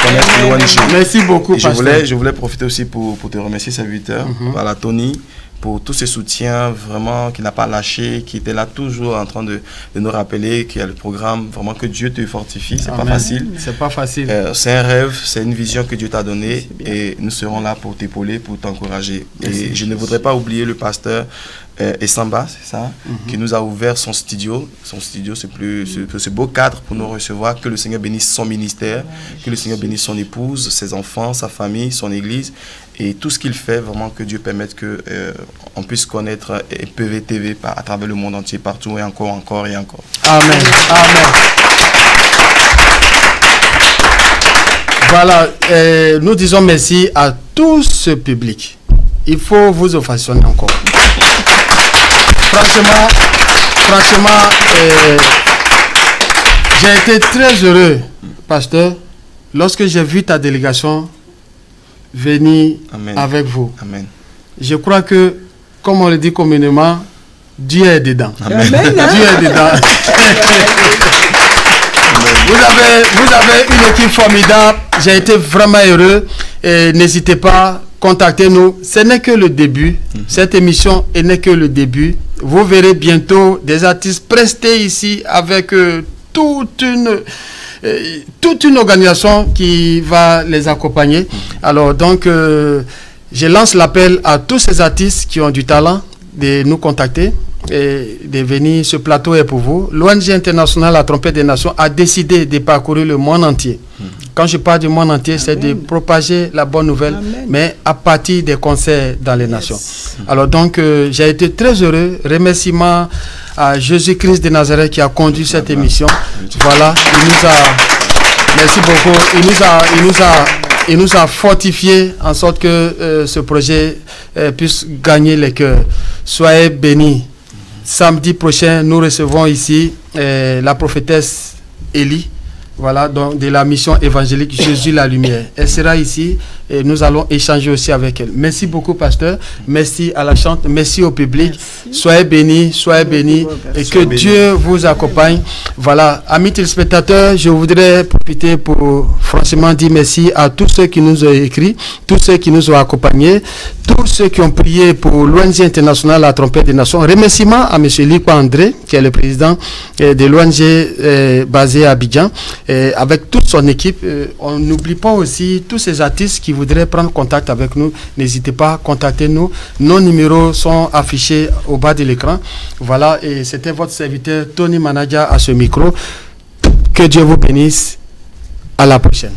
connaître l'ONG. Merci beaucoup, je voulais profiter aussi pour te remercier, serviteur. Voilà, Tony, pour tous ces soutiens, vraiment, qui n'a pas lâché, qui était là toujours en train de nous rappeler qu'il y a le programme, vraiment que Dieu te fortifie, c'est pas facile. C'est pas facile. C'est un rêve, c'est une vision que Dieu t'a donnée et nous serons là pour t'épauler, pour t'encourager. Et je ne voudrais pas oublier le pasteur Essamba, c'est ça, qui nous a ouvert son studio. Son studio, c'est ce beau cadre pour nous recevoir. Que le Seigneur bénisse son ministère, que le Seigneur bénisse son épouse, ses enfants, sa famille, son église et tout ce qu'il fait. Vraiment que Dieu permette que on puisse connaître PVTV à travers le monde entier, partout et encore et encore. Amen. Amen. Voilà, nous disons merci à tout ce public. Il faut vous ovationner encore. Franchement, j'ai été très heureux, pasteur, lorsque j'ai vu ta délégation venir avec vous. Amen. Je crois que, comme on le dit communément, Dieu est dedans. Amen. Dieu est dedans. Vous avez une équipe formidable. J'ai été vraiment heureux. Et n'hésitez pas, contactez-nous. Ce n'est que le début. Cette émission n'est que le début. Vous verrez bientôt des artistes prestés ici avec toute une organisation qui va les accompagner. Alors donc, je lance l'appel à tous ces artistes qui ont du talent de nous contacter et de venir. Ce plateau est pour vous. L'ONG internationale La Trompette des Nations a décidé de parcourir le monde entier. Quand je parle du monde entier, c'est de propager la bonne nouvelle, mais à partir des concerts dans les nations. Alors donc, j'ai été très heureux. Remerciements à Jésus-Christ de Nazareth qui a conduit cette émission. Voilà, il nous a... Merci beaucoup. Il nous a fortifié en sorte que ce projet puisse gagner les cœurs. Soyez bénis. Samedi prochain, nous recevons ici la prophétesse Élie. Voilà, donc de la mission évangélique Jésus la lumière. Elle sera ici et nous allons échanger aussi avec elle. Merci beaucoup, pasteur. Merci à la chante. Merci au public. Merci. Soyez bénis et que Dieu vous accompagne. Voilà, amis téléspectateurs, je voudrais profiter pour franchement dire merci à tous ceux qui nous ont écrit, tous ceux qui nous ont accompagnés, tous ceux qui ont prié pour l'ONG internationale La Trompette des Nations. Remerciements à M. Lipa André, qui est le président de l'ONG basée à Abidjan. Avec toute son équipe, on n'oublie pas aussi tous ces artistes qui voudraient prendre contact avec nous. N'hésitez pas, contactez-nous. Nos numéros sont affichés au bas de l'écran. Voilà, et c'était votre serviteur Tony Manadia à ce micro. Que Dieu vous bénisse. À la prochaine.